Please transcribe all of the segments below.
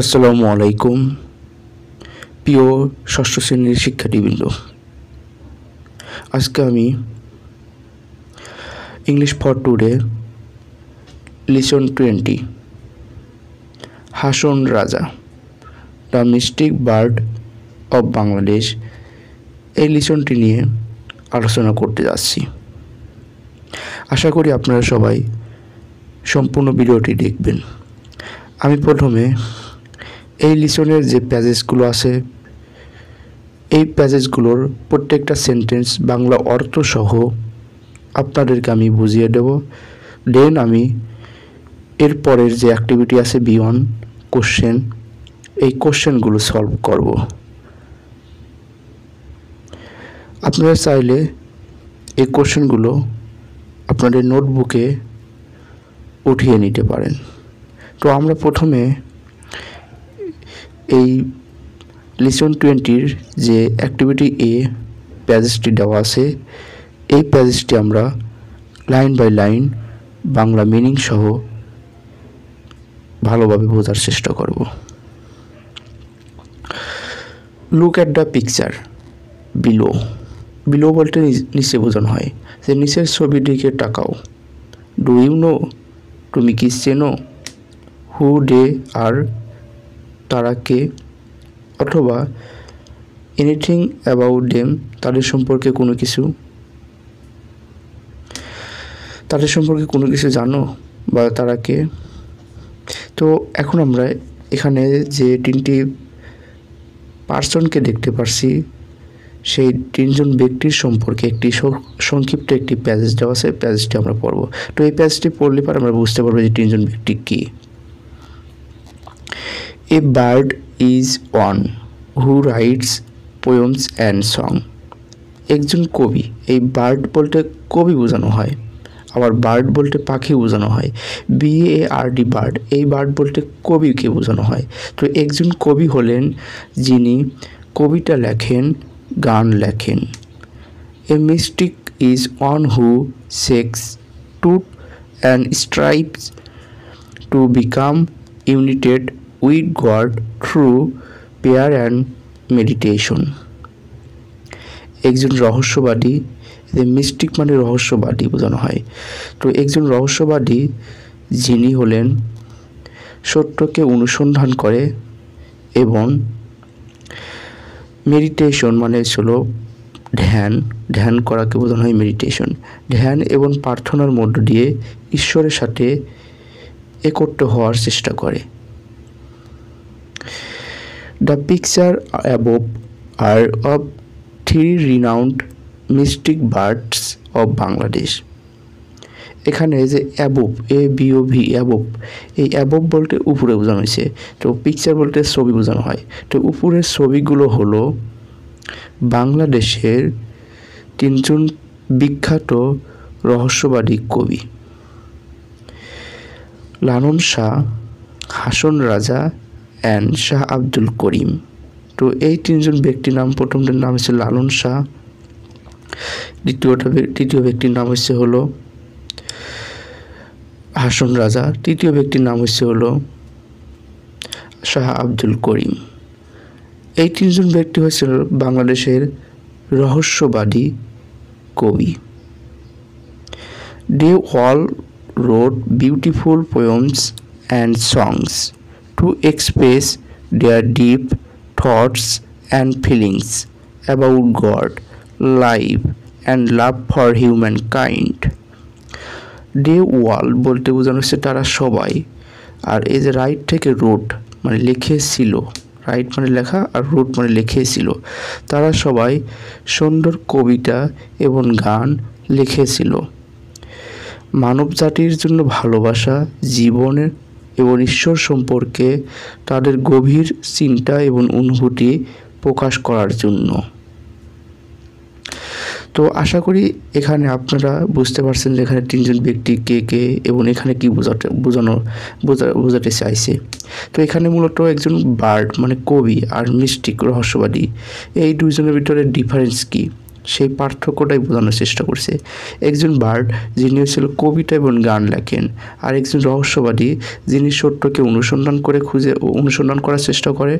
আসসালামু আলাইকুম প্রিয় ষষ্ঠ শ্রেণীর শিক্ষার্থীবৃন্দ। আজকে আমি English for today lesson 20 Hason Raja the mystic bird of Bangladesh এই লিসনটি নিয়ে আলোচনা করতে যাচ্ছি। আশা করি আপনারা সবাই সম্পূর্ণ ভিডিওটি দেখবেন। আমি প্রথমে এই লিসনের যে প্যাসেজগুলো আছে এই প্যাসেজগুলোর প্রত্যেকটা সেন্টেন্স বাংলা অর্থ সহ আপনাদেরকে আমি বুঝিয়ে দেব। দেন আমি এরপরের যে অ্যাক্টিভিটি আছে বিয়ন্ড কোশ্চেন, এই কোশ্চেনগুলো সলভ করব। আপনারা চাইলে এই কোশ্চেনগুলো আপনাদের নোটবুকে উঠিয়ে নিতে পারেন। তো আমরা প্রথমে এই লিসন 20-র যে অ্যাক্টিভিটি এ প্যাসেজটি দেওয়া আছে এই প্যাসেজটি আমরা line by line Bangla meaning সহ ভালোভাবে বোঝার চেষ্টা করব। Look at the picture below. Below বলতে নিচে বোঝানো হয় যে নিচের ছবির দিকে তাকাও। ডু ইউ নো, তুমি কি চেনো? হু দে আর, তারা কে, অথবা এনিথিং অ্যাবাউট দেম, তাদের সম্পর্কে কোনো কিছু জানো বা তারা কে। তো এখন আমরা এখানে যে তিনটি পার্সনকে দেখতে পারছি সেই তিনজন ব্যক্তির সম্পর্কে একটি সংক্ষিপ্ত একটি প্যাসেজ দেওয়া আছে। প্যাসেজটি আমরা পড়ব। তো এই প্যাসেজটি পড়লে পর আমরা বুঝতে পারবো যে তিনজন ব্যক্তি কি। A bird is one who writes poems and song. একজন কবি, এই বার্ড বলতে কবি বোঝানো হয়, আবার বার্ড বলতে পাখি বোঝানো হয়। BARD বার্ড, এই বার্ড বলতে কবিকে বোঝানো হয়। তো একজন কবি হলেন যিনি কবিতা লেখেন, গান লেখেন। A mystic is one who seeks truth and strives to become united with God through prayer and meditation. একজন রহস্যবাদী, মিস্টিক মানে রহস্যবাদী বোঝানো হয়। তো একজন রহস্যবাদী যিনি হলেন সত্যকে অনুসন্ধান করে এবং মেডিটেশন মানে হলো ধ্যান করাকে বোঝানো হয় মেডিটেশন। ধ্যান এবং প্রার্থনার মধ্য দিয়ে ঈশ্বরের সাথে একত্র হওয়ার চেষ্টা করে। The picture above are of three renowned mystic birds of Bangladesh. এখানে যে অ্যাবোভ, ABOV অ্যাবোভ, এই অ্যাবোভ বলতে উপরে বোঝানো হয়েছে। তো পিকচার বলতে ছবি বোঝানো হয়। তো উপরের ছবিগুলো হলো বাংলাদেশের তিনজন বিখ্যাত রহস্যবাদী কবি, লালন শাহ, হাসন রাজা অ্যান্ড শাহ আব্দুল করিম। তো এই তিনজন ব্যক্তির নাম, প্রথমটার নাম হচ্ছে লালন শাহ, তৃতীয় ব্যক্তির নাম হচ্ছে হলো হাসন রাজা, তৃতীয় ব্যক্তির নাম হচ্ছে হলো শাহ আব্দুল করিম। এই তিনজন ব্যক্তি হচ্ছে বাংলাদেশের রহস্যবাদী কবি। They all wrote beautiful poems and songs to express their deep thoughts and feelings about God, life and love for humankind. They all বলতে বোঝানো হচ্ছে তারা সবাই, আর এই যে রাইট থেকে রোট মানে লিখেছিল, রাইট মানে লেখা আর রোট মানে লিখেছিল, তারা সবাই সুন্দর কবিতা এবং গান লিখেছিল। মানব জাতির জন্য ভালোবাসা, জীবনের এবং ঈশ্বর সম্পর্কে তাদের গভীর চিন্তা এবং অনুভূতি প্রকাশ করার জন্য। তো আশা করি এখানে আপনারা বুঝতে পারছেন যে এখানে তিনজন ব্যক্তি কে কে এবং এখানে কি বোঝাতে চাইছে। তো এখানে মূলত একজন বার্ড মানে কবি আর মিস্টিক রহস্যবাদী, এই দুইজনের ভিতরে ডিফারেন্স কি সেই পার্থক্যটাই বোঝানোর চেষ্টা করছে। একজন বার্ড যিনি হচ্ছিল কবিতা এবং গান লেখেন, আর একজন রহস্যবাদী যিনি সত্যকে অনুসন্ধান করার চেষ্টা করে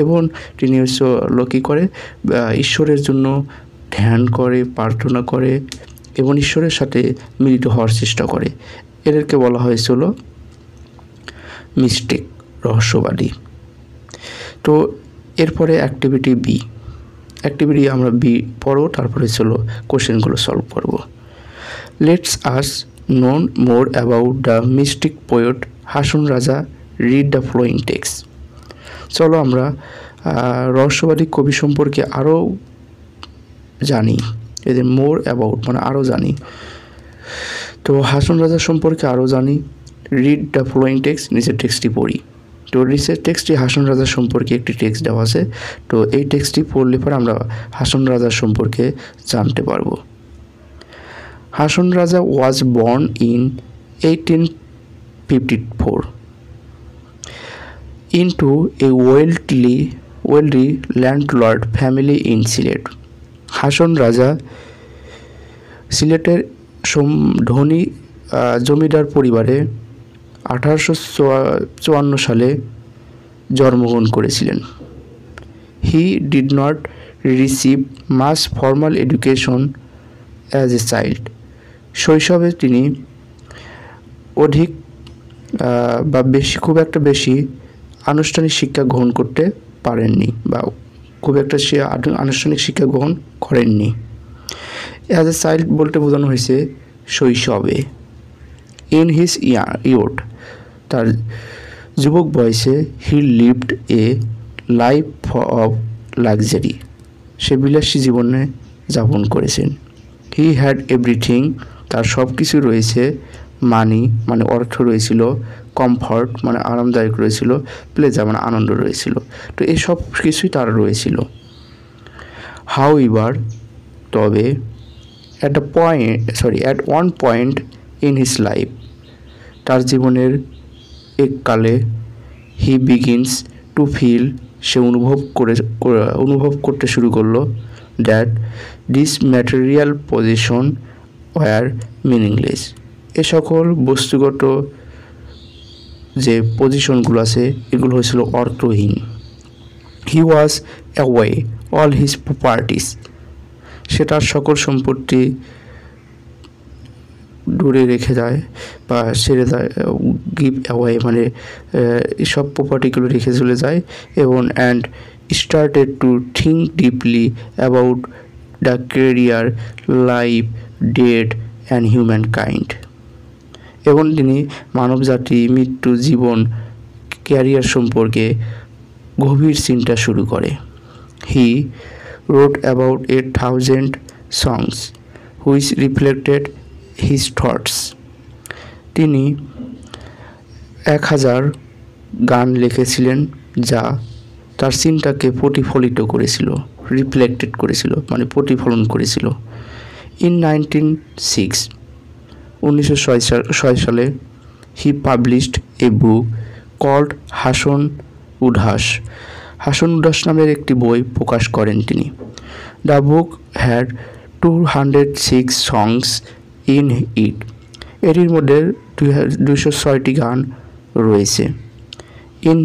এবং তিনি কী করে ঈশ্বরের জন্য ধ্যান করে, প্রার্থনা করে এবং ঈশ্বরের সাথে মিলিত হওয়ার চেষ্টা করে। এদেরকে বলা হয়েছিল মিস্টিক, রহস্যবাদী। তো এরপরে অ্যাক্টিভিটি বি। অ্যাক্টিভিটি আমরা বি পড়ব, তারপরে কোশ্চেনগুলো সলভ করব। Let's us known more about the mystic poet Hason Raja, read the following text. চলো আমরা রহস্যবাদী কবি সম্পর্কে আরও জানি। এদের মোর অ্যাবাউট মানে আরও জানি। তো হাসন রাজা সম্পর্কে আরও জানি। রিড দ্য ফ্লোয়িং টেক্সট, নিচের টেক্সটটি পড়ি। তো নিচের টেক্সটটি হাসন রাজা সম্পর্কে একটি টেক্সট দেওয়া আছে। তো এই টেক্সটটি পড়লে পরে আমরা হাসন রাজা সম্পর্কে জানতে পারবো। Hason Raja was born in 1854 into a wealthy landlord family in Sylhet. Hason Raja সিলেটের ধনী জমিদার পরিবারে 1854 সালে জন্মগ্রহণ করেছিলেন। He did not receive much formal education as a child. শৈশবে তিনি খুব একটা বেশি আনুষ্ঠানিক শিক্ষা গ্রহণ করতে পারেননি বা খুব একটা সে আনুষ্ঠানিক শিক্ষা গ্রহণ করেননি। অ্যাজ এ চাইল্ড বলতে বোঝানো হয়েছে শৈশবে। ইন হিজ ইয়র্থ, তার যুবক বয়সে, he lived a life of luxury, সে বিলাসী জীবনে যাপন করেছেন। হি হ্যাড এভরিথিং, তার সব কিছু রয়েছে। মানি মানে অর্থ রয়েছিল, কমফর্ট মানে আরামদায়ক রয়েছিল, প্লেজার মানে আনন্দ রয়েছিল। তো এই সব কিছুই তার রয়েছিল। হাউএভার, তবে at one point in his life, তার জীবনের এককালে, হি বিগিনস টু ফিল, সে অনুভব করতে শুরু করলো, that this material position were meaningless, এ সকল বস্তুগত যে পজিশনগুলো আছে এগুলো হয়েছিল অর্থহীন। He was away all his properties, সে তার সকল সম্পত্তি দূরে রেখে যায় বা ছেড়ে দেয়, গিভ অ্যাওয়ে মানে সব প্রপার্টিগুলো রেখে চলে যায় এবং and started to think deeply about the career, life, death and human kind, এবং তিনি মানবজাতি, মৃত্যু, জীবন, ক্যারিয়ার সম্পর্কে গভীর চিন্তা শুরু করে। He wrote about 8,000 songs which reflected his thoughts, তিনি 1000 গান লিখেছিলেন যা তার চিন্তাকে প্রতিফলিত করেছিল, রিফ্লেক্টেড করেছিল মানে প্রতিফলন করেছিল। ইন 1906 সালে he published a book called Hason Udas, Hason Udas নামের একটি বই প্রকাশ করেন তিনি। The book had 206 songs in it, এটির মধ্যে 206টি গান রয়েছে। ইন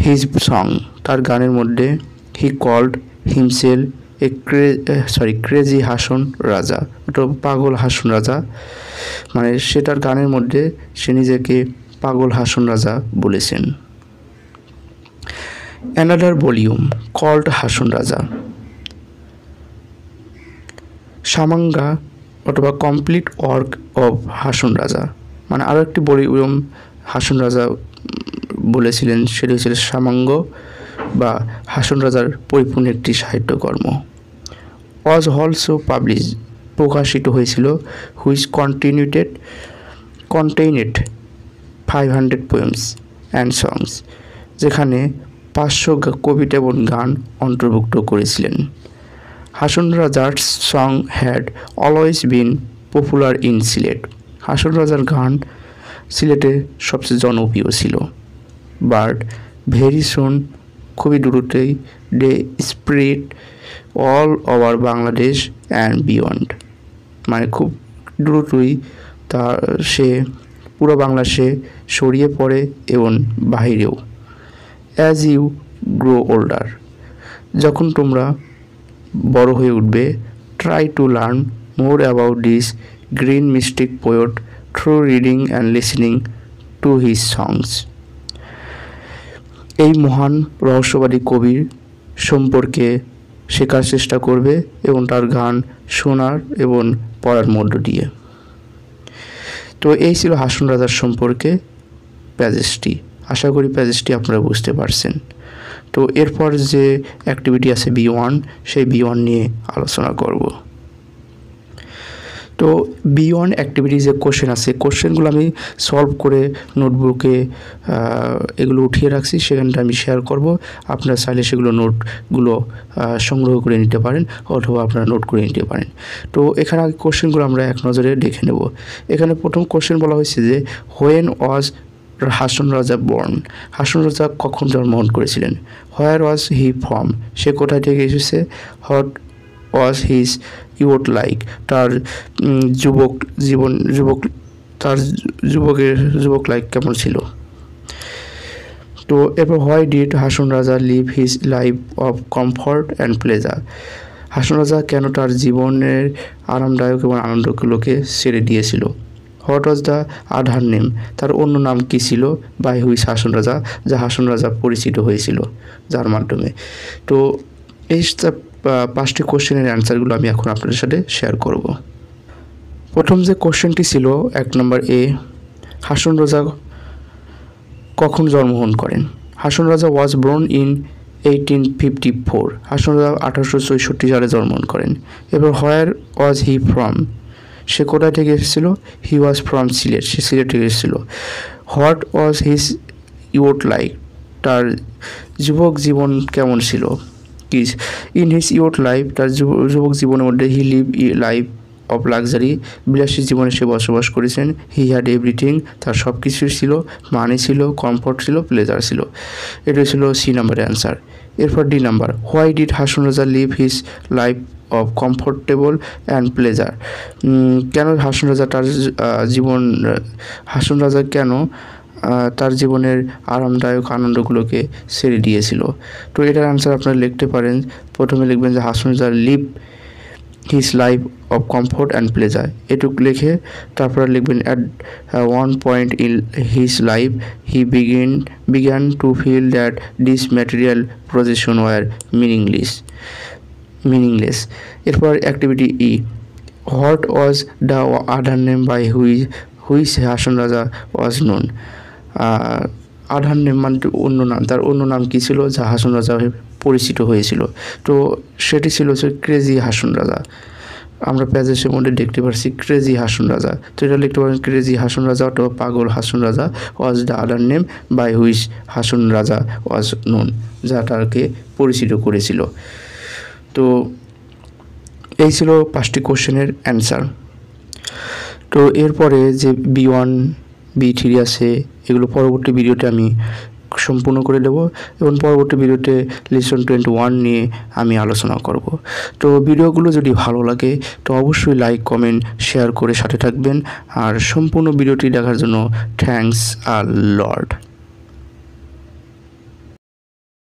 হিজ সং, তার গানের মধ্যে, he called himself crazy Hason Raja, ওটা পাগল হাসন রাজা, মানে সেটার গানের মধ্যে সে নিজেকে পাগল হাসন রাজা বলেছেন। Another volume called Hason Raja, সামাঙ্গা অথবা complete work of Hason Raja, মানে আরও একটি ভলিউম হাসন রাজা বলেছিলেন, সেটি হচ্ছিল সামাঙ্গ বা হাসন রাজার পরিপূর্ণ একটি সাহিত্যকর্ম। ওয়াজ অলসো পাবলিশ, প্রকাশিত হয়েছিল, which contained 500 poems and songs, যেখানে 500 কবিতা এবং গান অন্তর্ভুক্ত করেছিলেন। হাসন রাজার song had always been popular in Sylhet, Hason রাজার গান সিলেটে সবচেয়ে জনপ্রিয় ছিল। বাট ভেরি সুন খুবই দ্রুতই they spread all over Bangladesh and beyond, মানে খুব দ্রুতই সে পুরো বাংলাদেশে ছড়িয়ে পড়ে এবং বাহিরেও। অ্যাজ ইউ গ্রো ওল্ডার, যখন তোমরা বড় হয়ে উঠবে, try to learn more about this green mystic poet through reading and listening to his songs. এই মহান রহস্যবাদী কবির সম্পর্কে শেখার চেষ্টা করবে এবং তার গান শোনার এবং পড়ার মধ্য দিয়ে। তো এই ছিল হাসন রাজার সম্পর্কে প্যাজেজটি। আশা করি প্যাজেজটি আপনারা বুঝতে পারছেন। তো এরপর যে অ্যাক্টিভিটি আছে B1, সেই B1 নিয়ে আলোচনা করব। তো B1 অ্যাক্টিভিটি যে কোশ্চেন আছে, কোশ্চেনগুলো আমি সলভ করে নোটবুকে এগুলো উঠিয়ে রাখছি, সেখানটা আমি শেয়ার করব। আপনারা চাইলে সেগুলো নোটগুলো সংগ্রহ করে নিতে পারেন অথবা আপনারা নোট করে নিতে পারেন। তো এখানে আগে কোশ্চেনগুলো আমরা এক নজরে দেখে নেব। এখানে প্রথম কোশ্চেন বলা হয়েছে যে when was Hason Raja born, Hason Raja কখন জন্মগ্রহণ করেছিলেন। হোয়ার ওয়াজ হি ফ্রম, সে কোথায় থেকে এসেছে। What was his youth like, তার যুবক লাইফ কেমন ছিল। তো এরপর why did Hason Raja leave his life of comfort and pleasure, Hason Raja কেন তার জীবনের আরামদায়ক এবং আনন্দগুলোকে ছেড়ে দিয়েছিল। What was the other name, তার অন্য নাম কী ছিল। বাই হুইচ হাসন রাজা, যা হাসন রাজা পরিচিত হয়েছিল, যার মাধ্যমে। তো এই 5টি কোশ্চেনের অ্যান্সারগুলো আমি এখন আপনাদের সাথে শেয়ার করব। প্রথম যে কোশ্চেনটি ছিল 1 নম্বর এ, হাসন রাজা কখন জন্মগ্রহণ করেন। হাসন রাজা ওয়াজ বোর্ন ইন 1854, হাসন রাজা 1864 সালে জন্মগ্রহণ করেন। এবার হোয়ার ওয়াজ হি ফ্রম, সে কোথায় থেকে এসেছিল। হি ওয়াজ ফ্রম সিলেট, সে সিলেট থেকে এসেছিল। What was his youth like, তার যুবক জীবন কেমন ছিল। ইন হিজ ইউথ লাইফ, তার যুবক জীবনের মধ্যে he live life of luxury, বিলাসী জীবনে সে বসবাস করেছেন। হি হ্যাড এভরিথিং, তার সব কিছুই ছিল, মানি ছিল, কমফর্ট ছিল, প্লেজার ছিল। এটা ছিল সি নাম্বারের অ্যান্সার। এরপর D number, why did Hason Raja leave his life of comfortable and pleasure, কেন হাসন রাজা কেন তার জীবনের আরামদায়ক আনন্দগুলোকে ছেড়ে দিয়েছিল। তো এটার আনসার আপনারা লিখতে পারেন। প্রথমে লিখবেন যে Hason Raja leave his life of comfort and pleasure, এটুকু লিখে তারপরে লিখবেন at one point in his life he began to feel that this material position were meaningless. এরপর activity E, what was the other name by which Hason Raja was known, Aadhaar name মানে অন্য নাম, তার অন্য নাম কী ছিল যা হাসন রাজা পরিচিত হয়েছিল। তো সেটি ছিল ক্রেজি হাসন রাজা। আমরা প্যাজেসের মধ্যে দেখতে পাচ্ছি ক্রেজি হাসন রাজা। তো এটা লিখতে পারেন ক্রেজি হাসন রাজা অথবা পাগল Hason Raja was the other name by which Hason Raja was known, যা তাকে পরিচিত করেছিল। তো এই ছিল 5টি কোশ্চেনের অ্যান্সার। তো এরপরে যে B1 B3 আছে, এগুলো পরবর্তী ভিডিওতে আমি সম্পূর্ণ করে দেব এবং পরবর্তী ভিডিওতে লেসন 21 নিয়ে আমি আলোচনা করব। তো ভিডিওগুলো যদি ভালো লাগে তো অবশ্যই লাইক, কমেন্ট, শেয়ার করে সাথে থাকবেন। আর সম্পূর্ণ ভিডিওটি দেখার জন্য থ্যাঙ্কস আ লট।